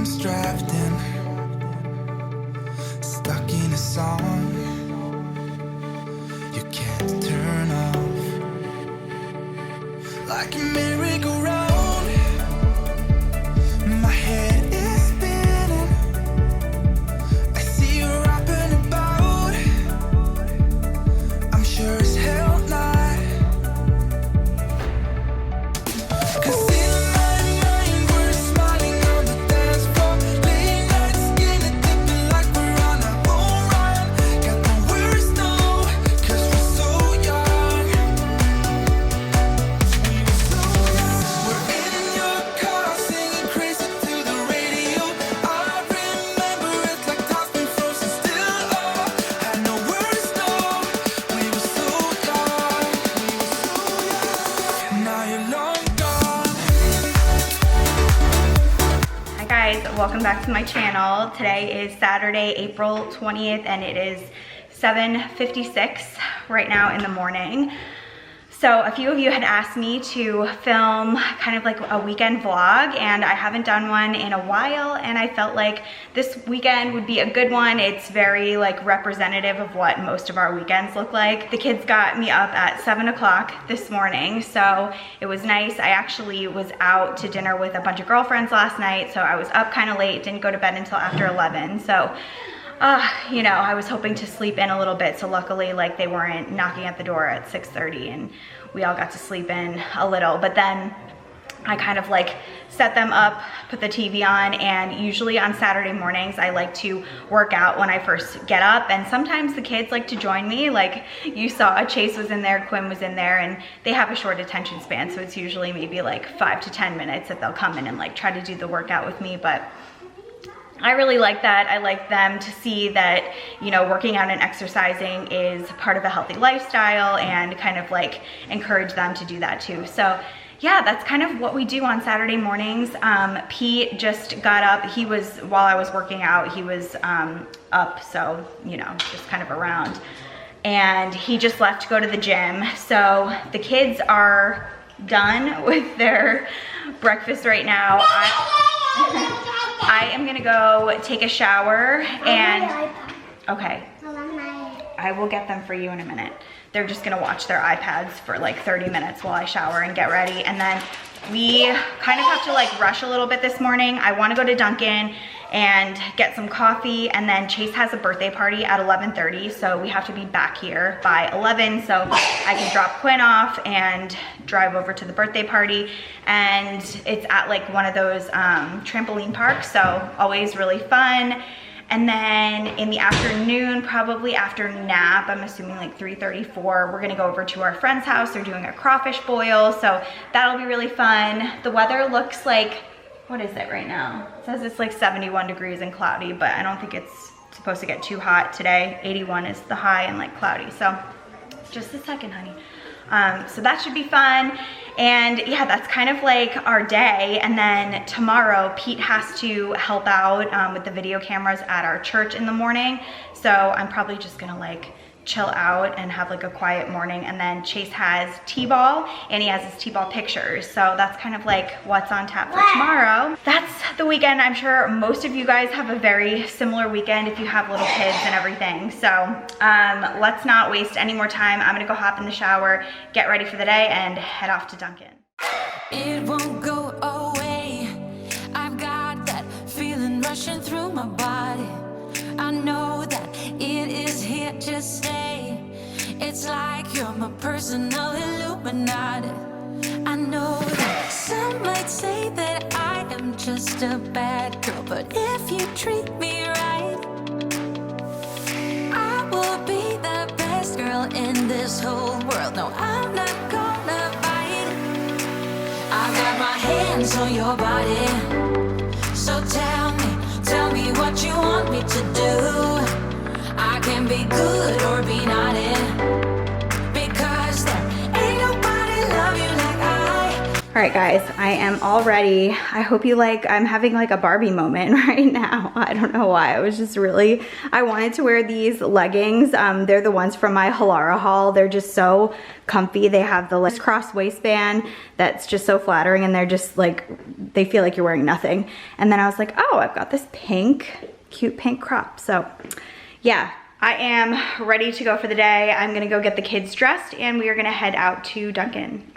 poems drafting, stuck in a song you can't turn off. Like a merry-go-round, my head is spinning. I see you up and about. I'm sure as hell not. 'Cause in my mind we're smiling on the dance floor, late night skin and dipping like we're on our own run. Got the worst though, 'cause we're so young. We were so young. We're in your car singing crazy to the radio. I remember it like time's been frozen still. Oh, had no words though. We were so young. We were so young. Now you're long gone. Hi guys, welcome back to my channel. Today is Saturday, April 20th, and it is 7:56 right now in the morning. So a few of you had asked me to film kind of like a weekend vlog, and I haven't done one in a while, and I felt like this weekend would be a good one. It's very like representative of what most of our weekends look like. The kids got me up at 7 o'clock this morning, so it was nice. I actually was out to dinner with a bunch of girlfriends last night, so I was up kind of late, didn't go to bed until after 11. So you know, I was hoping to sleep in a little bit, so luckily like they weren't knocking at the door at 6:30 and we all got to sleep in a little. But then I kind of like set them up, put the TV on, and usually on Saturday mornings I like to work out when I first get up, and sometimes the kids like to join me. Like you saw, Chase was in there, Quinn was in there, and they have a short attention span, so it's usually maybe like 5 to 10 minutes that they'll come in and like try to do the workout with me. But I really like that. I like them to see that, you know, working out and exercising is part of a healthy lifestyle, and kind of like encourage them to do that too. So yeah, that's kind of what we do on Saturday mornings. Pete just got up. He was, while I was working out, he was up, so, you know, just kind of around. And he just left to go to the gym. So the kids are done with their breakfast right now. I am gonna go take a shower, and okay, I will get them for you in a minute. They're just gonna watch their iPads for like 30 minutes while I shower and get ready, and then we kind of have to like rush a little bit this morning. I want to go to Dunkin and get some coffee, and then Chase has a birthday party at 11:30, so we have to be back here by 11 so I can drop Quinn off and drive over to the birthday party. And it's at like one of those trampoline parks, so always really fun. And then in the afternoon, probably after nap, I'm assuming like 3:34, we're gonna go over to our friend's house. They're doing a crawfish boil, so that'll be really fun. The weather looks like, what is it right now? It says it's like 71 degrees and cloudy, but I don't think it's supposed to get too hot today. 81 is the high and like cloudy, so just a second, honey. So that should be fun. And yeah, that's kind of like our day. And then tomorrow, Pete has to help out with the video cameras at our church in the morning. So I'm probably just gonna like chill out and have like a quiet morning. And then Chase has t-ball, and he has his t-ball pictures. So that's kind of like what's on tap for tomorrow. That's the weekend. I'm sure most of you guys have a very similar weekend if you have little kids and everything. So let's not waste any more time. I'm gonna go hop in the shower, get ready for the day, and head off to Dunkin. It won't go away. I've got that feeling rushing through my body. I know that it is here to stay. It's like you're my personal Illuminati. I know that some might say that I am just a bad girl, but if you treat me right, I will be the best girl in this whole world. No, I'm not gonna bite. I got my hands on your body, so tell me what you want me to do. I can be good or be naughty, because there ain't nobody love you like I. All right, guys, I am all ready. I hope you I'm having like a Barbie moment right now. I don't know why. I wanted to wear these leggings. They're the ones from my Halara haul. They're just so comfy. They have the cross waistband that's just so flattering, and they're just they feel like you're wearing nothing. And then I was like, oh, I've got this cute pink crop. So yeah, I am ready to go for the day. I'm gonna go get the kids dressed and we are gonna head out to Dunkin.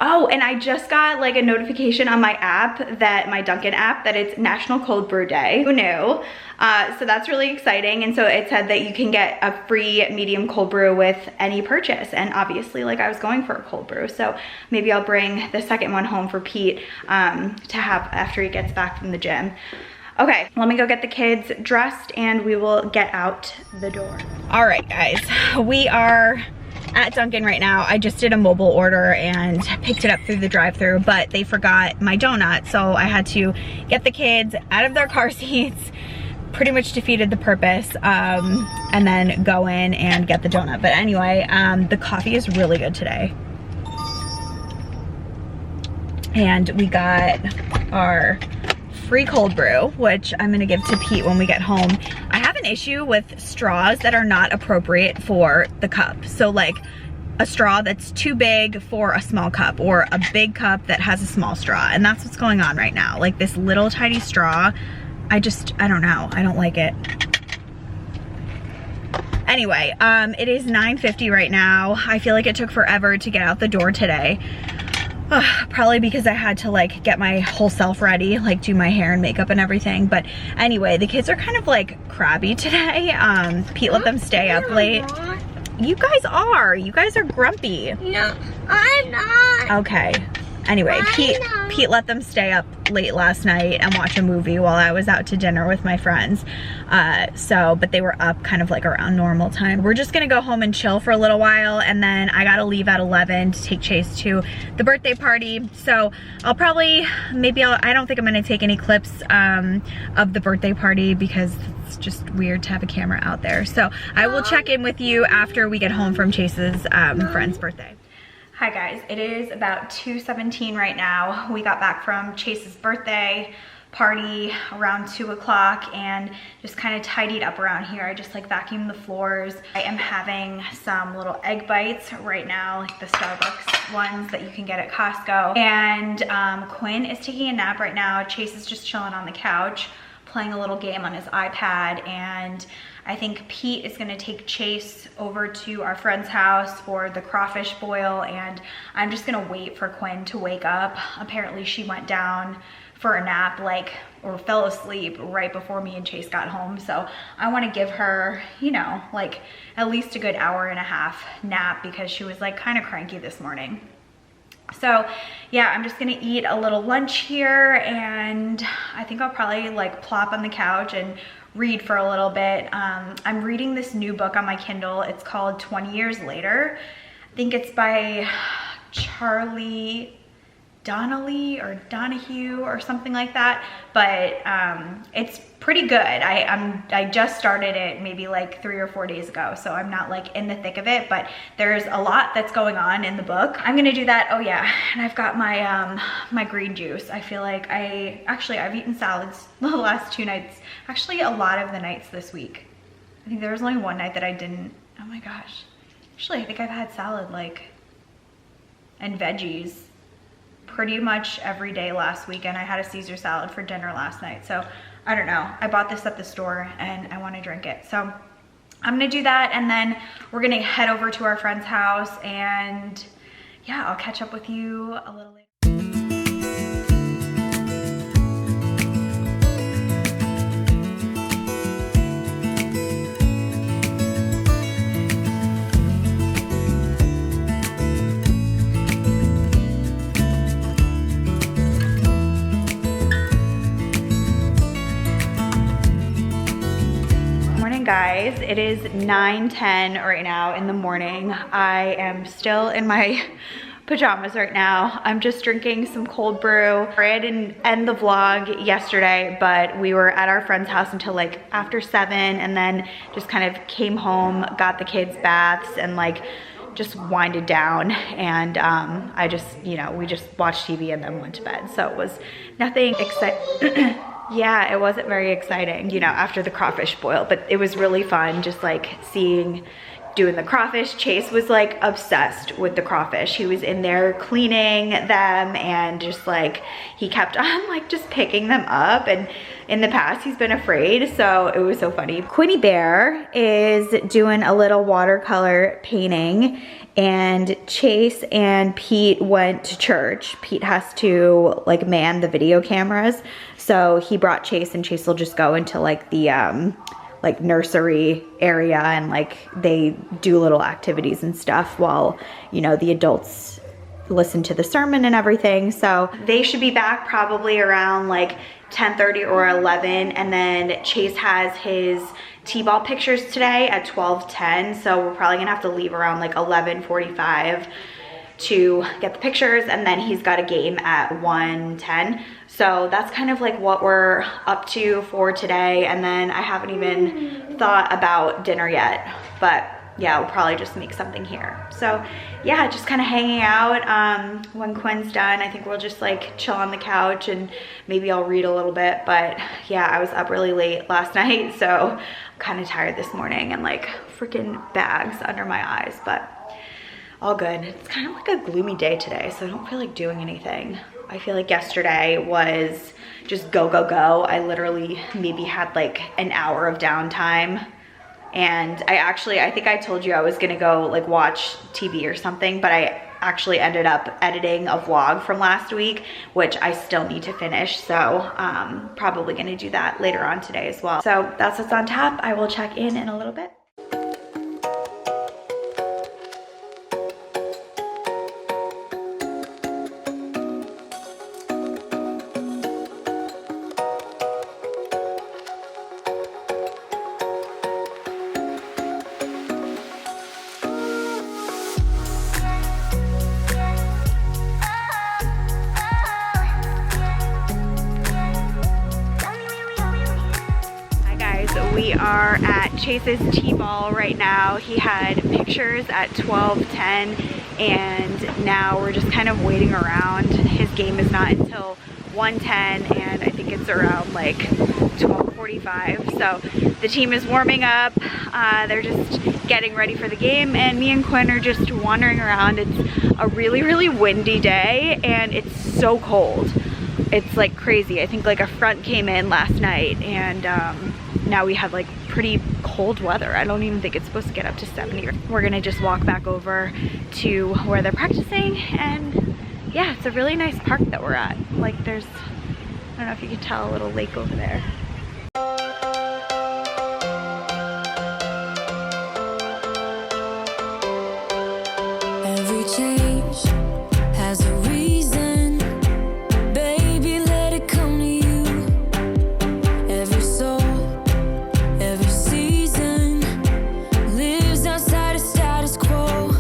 Oh, and I just got a notification on my app, my Dunkin app, that it's National Cold Brew Day. Who knew? So that's really exciting. And so it said that you can get a free medium cold brew with any purchase. And obviously I was going for a cold brew. So maybe I'll bring the second one home for Pete to have after he gets back from the gym. Okay, let me go get the kids dressed and we will get out the door. All right, guys, we are at Dunkin right now. I just did a mobile order and picked it up through the drive-thru, but they forgot my donut, so I had to get the kids out of their car seats. Pretty much defeated the purpose, and then go in and get the donut. But anyway, the coffee is really good today. And we got our free cold brew, which I'm gonna give to Pete when we get home. I have an issue with straws that are not appropriate for the cup. So a straw that's too big for a small cup, or a big cup that has a small straw. And that's what's going on right now. This little tiny straw, I don't know, I don't like it. Anyway, it is 9:50 right now. I feel like it took forever to get out the door today. Probably because I had to get my whole self ready, do my hair and makeup and everything. But anyway, the kids are kind of crabby today. Pete let them stay up late. You guys are grumpy. No, I'm not. Okay. Anyway, Pete let them stay up late last night and watch a movie while I was out to dinner with my friends. But they were up kind of around normal time. We're just gonna go home and chill for a little while, and then I gotta leave at 11 to take Chase to the birthday party. So I'll probably, I don't think I'm gonna take any clips of the birthday party because it's just weird to have a camera out there. So I will check in with you after we get home from Chase's friend's birthday. Hi guys, it is about 2:17 right now. We got back from Chase's birthday party around 2 o'clock and just kind of tidied up around here. I just vacuumed the floors. I am having some little egg bites right now, the Starbucks ones that you can get at Costco. And Quinn is taking a nap right now. Chase is just chilling on the couch, playing a little game on his iPad, and I think Pete is gonna take Chase over to our friend's house for the crawfish boil, and I'm just gonna wait for Quinn to wake up. Apparently she went down for a nap or fell asleep right before me and Chase got home. So I wanna give her, at least a good hour and a half nap because she was kind of cranky this morning. So yeah, I'm just gonna eat a little lunch here, and I think I'll probably plop on the couch and read for a little bit. I'm reading this new book on my Kindle. It's called 20 Years Later. I think it's by Charlie Donnelly or Donahue or something like that, but it's pretty good. I just started it maybe 3 or 4 days ago, so I'm not in the thick of it, but there's a lot that's going on in the book. I'm gonna do that. Oh yeah, and I've got my my green juice. I feel like I've eaten salads the last 2 nights, actually a lot of the nights this week. I think there was only one night that I didn't. Oh my gosh, actually I think I've had salad and veggies pretty much every day last week, and I had a Caesar salad for dinner last night. So I don't know, I bought this at the store and I want to drink it. So I'm gonna do that, and then we're gonna head over to our friend's house, and yeah, I'll catch up with you a little later. Guys, it is 9:10 right now in the morning. I am still in my pajamas right now. I'm just drinking some cold brew. I didn't end the vlog yesterday, but we were at our friend's house until after 7, and then just kind of came home, got the kids baths, and just winded down, and I just, you know, we just watched TV and then went to bed. So it was nothing exciting. Yeah, it wasn't very exciting, you know, after the crawfish boil, but it was really fun just like doing the crawfish. Chase was like obsessed with the crawfish. He was in there cleaning them, and just like he kept on like just picking them up, and in the past he's been afraid, so it was so funny. Quinny Bear is doing a little watercolor painting, and Chase and Pete went to church. Pete has to like man the video cameras, so he brought Chase, and Chase will just go into like the like nursery area, and like they do little activities and stuff while, you know, the adults listen to the sermon and everything. So they should be back probably around like 10:30 or 11, and then Chase has his t-ball pictures today at 12:10, so we're probably gonna have to leave around like 11:45 to get the pictures, and then he's got a game at 1:10. So that's kind of like what we're up to for today, and then I haven't even thought about dinner yet, but yeah, we'll probably just make something here. So yeah, just kind of hanging out. When Quinn's done, I think we'll just like chill on the couch, and maybe I'll read a little bit. But yeah, I was up really late last night, so I'm kind of tired this morning, and like freaking bags under my eyes, but all good. It's kind of like a gloomy day today, so I don't feel like doing anything. I feel like yesterday was just go, go, go. I literally maybe had like an hour of downtime, and I think I told you I was gonna go like watch TV or something, but I actually ended up editing a vlog from last week, which I still need to finish, so probably gonna do that later on today as well. So that's what's on tap. I will check in a little bit. We are at Chase's T-ball right now. He had pictures at 12:10, and now we're just kind of waiting around. His game is not until 1:10, and I think it's around like 12:45. So the team is warming up. They're just getting ready for the game, and me and Quinn are just wandering around. It's a really, really windy day, and it's so cold. It's like crazy. I think like a front came in last night, and now we have like pretty cold weather. I don't even think it's supposed to get up to 70. We're gonna just walk back over to where they're practicing, and yeah, it's a really nice park that we're at. Like there's, I don't know if you can tell, a little lake over there. Every change has a reason, baby, let it come to you. Every soul, every season lives outside of status quo.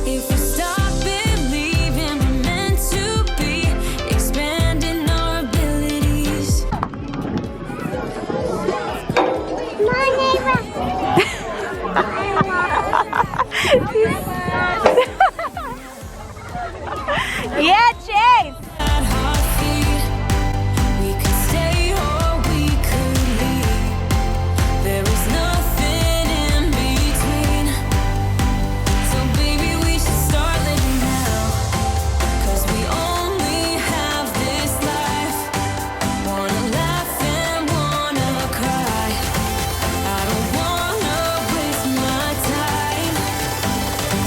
If we stop believing we're meant to be, expanding our abilities. Yeah, Chase! At our feet, we could stay or we could leave. There is nothing in between. So baby, we should start living now, 'cause we only have this life. Wanna laugh and wanna cry. I don't wanna waste my time.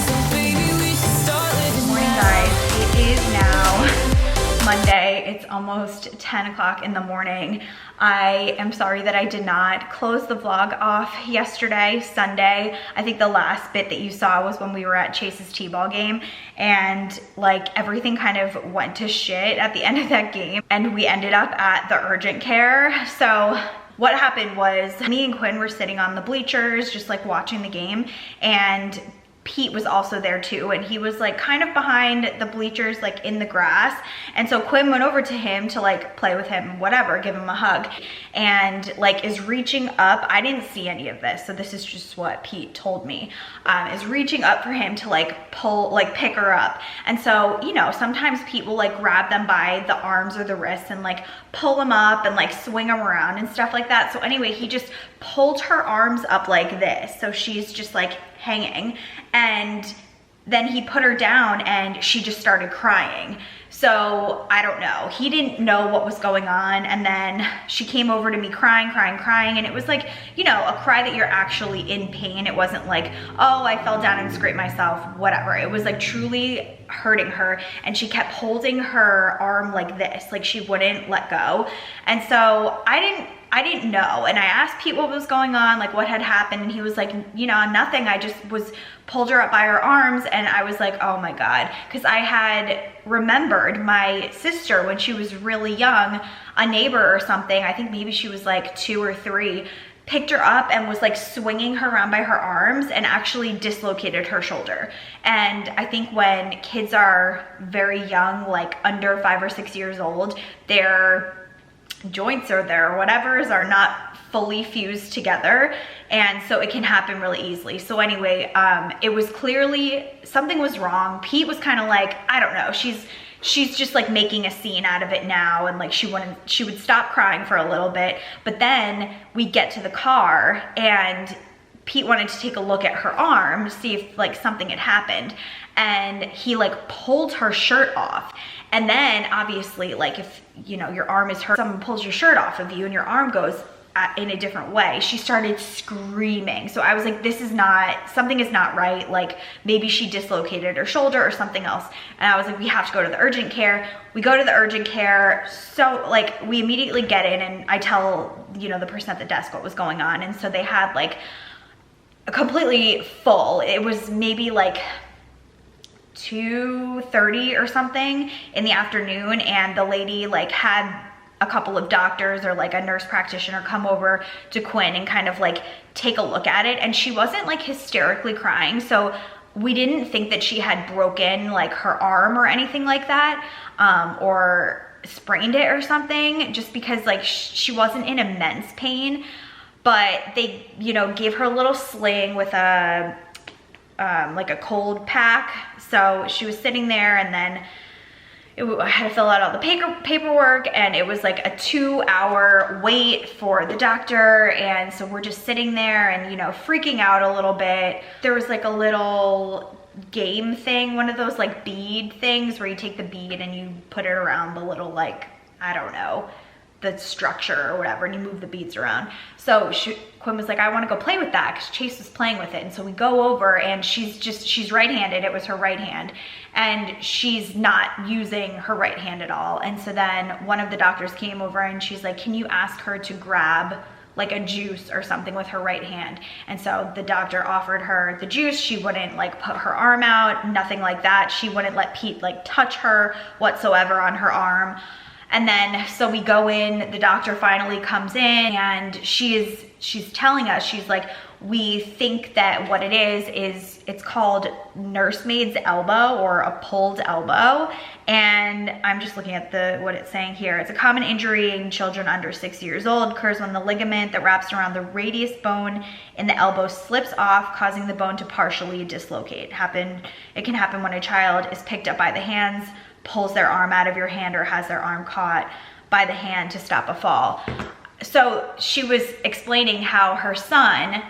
So baby, we should start living Morning, now. guys. It is now Monday. It's almost 10 o'clock in the morning. I am sorry that I did not close the vlog off yesterday, Sunday. I think the last bit that you saw was when we were at Chase's T-ball game, and like everything kind of went to shit at the end of that game, and we ended up at the urgent care. So what happened was me and Quinn were sitting on the bleachers just like watching the game, and Pete was also there too, and he was like kind of behind the bleachers, like in the grass. And so Quinn went over to him to like play with him, whatever, give him a hug, and like is reaching up. I didn't see any of this, so this is just what Pete told me. Is reaching up for him to like pull, like pick her up. And so, you know, sometimes Pete will like grab them by the arms or the wrists and like pull them up and like swing them around and stuff like that. So anyway, he just pulled her arms up like this, so she's just like hanging, and then he put her down and she just started crying. So I don't know, he didn't know what was going on, and then she came over to me crying, and it was like, you know, a cry that you're actually in pain. It wasn't like, oh, I fell down and scraped myself, whatever. It was like truly hurting her, and she kept holding her arm like this, like she wouldn't let go. And so I didn't know, and I asked Pete what was going on, like what had happened, and he was like, you know, nothing, I just pulled her up by her arms. And I was like, oh my God, because I had remembered my sister when she was really young, a neighbor or something, I think maybe she was like 2 or 3, picked her up and was like swinging her around by her arms and actually dislocated her shoulder. And I think when kids are very young, like under 5 or 6 years old, their joints or their whatevers are not fully fused together, and so it can happen really easily. So anyway, it was clearly something was wrong. Pete was kind of like, I don't know, she's just like making a scene out of it now, and like she would stop crying for a little bit, but then we get to the car and Pete wanted to take a look at her arm to see if like something had happened, and he like pulled her shirt off. And then obviously, like if, you know, your arm is hurt, someone pulls your shirt off of you and your arm goes in a different way. She started screaming. So I was like, something is not right. Like maybe she dislocated her shoulder or something else. And I was like, we have to go to the urgent care. We go to the urgent care. So like we immediately get in, and I tell, you know, the person at the desk what was going on. And so they had like a completely full, it was maybe like 2:30 or something in the afternoon, and the lady like had a couple of doctors or like a nurse practitioner come over to Quinn and kind of like take a look at it, and she wasn't like hysterically crying, so we didn't think that she had broken like her arm or anything like that, or sprained it or something, just because like she wasn't in immense pain. But they, you know, gave her a little sling with a like a cold pack. So she was sitting there, and then I had to fill out all the paperwork, and it was like a 2-hour wait for the doctor. And so we're just sitting there and, you know, freaking out a little bit. There was like a little game thing, one of those like bead things where you take the bead and you put it around the little, like, I don't know, the structure or whatever, and you move the beads around. So Quinn was like, I want to go play with that, because Chase was playing with it. And so we go over, and she's right-handed. It was her right hand, and she's not using her right hand at all. And so then one of the doctors came over, and she's like, can you ask her to grab like a juice or something with her right hand? And so the doctor offered her the juice. She wouldn't like put her arm out, nothing like that. She wouldn't let Pete like touch her whatsoever on her arm. And then, so we go in, the doctor finally comes in, and she's telling us, she's like, we think that what it is it's called nursemaid's elbow or a pulled elbow. And I'm just looking at what it's saying here. It's a common injury in children under 6 years old. Occurs when the ligament that wraps around the radius bone in the elbow slips off, causing the bone to partially dislocate. It can happen when a child is picked up by the hands, pulls their arm out of your hand, or has their arm caught by the hand to stop a fall. So she was explaining how her son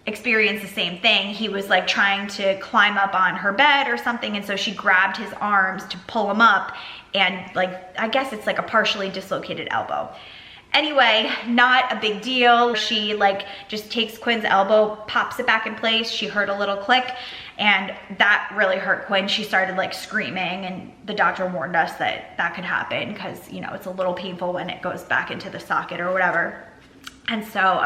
experienced the same thing. He was like trying to climb up on her bed or something, and so she grabbed his arms to pull him up, and like, I guess it's like a partially dislocated elbow. Anyway, not a big deal. She like just takes Quinn's elbow, pops it back in place. She heard a little click, and that really hurt Quinn. She started like screaming, and the doctor warned us that that could happen because, you know, it's a little painful when it goes back into the socket or whatever. And so,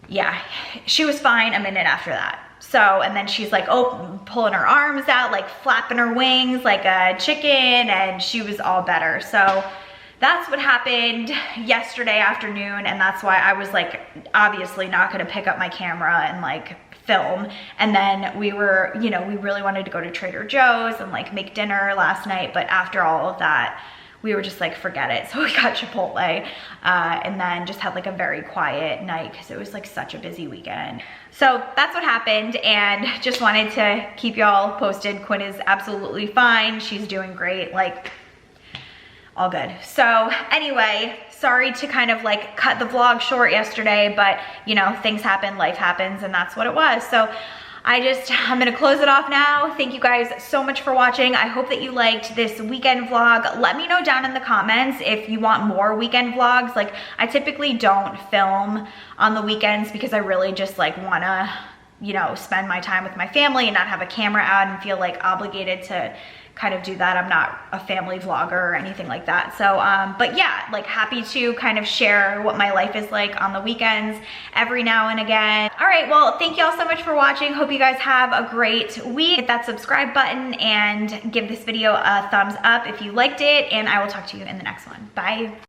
yeah, she was fine a minute after that. So, and then she's like, oh, pulling her arms out, like flapping her wings like a chicken, and she was all better. So that's what happened yesterday afternoon, and that's why I was like obviously not gonna pick up my camera and like film. And then we were, you know, we really wanted to go to Trader Joe's and like make dinner last night, but after all of that, we were just like, forget it. So we got Chipotle and then just had like a very quiet night because it was like such a busy weekend. So that's what happened, and just wanted to keep y'all posted. Quinn is absolutely fine. She's doing great, like all good. So anyway, sorry to kind of like cut the vlog short yesterday, but you know, things happen, life happens, and that's what it was. So I'm gonna close it off now. Thank you guys so much for watching. I hope that you liked this weekend vlog. Let me know down in the comments if you want more weekend vlogs. Like, I typically don't film on the weekends because I really just like wanna, you know, spend my time with my family and not have a camera out and feel like obligated to kind of do that. I'm not a family vlogger or anything like that. So, but yeah, like happy to kind of share what my life is like on the weekends every now and again. All right, well, thank y'all so much for watching. Hope you guys have a great week. Hit that subscribe button and give this video a thumbs up if you liked it, and I will talk to you in the next one. Bye.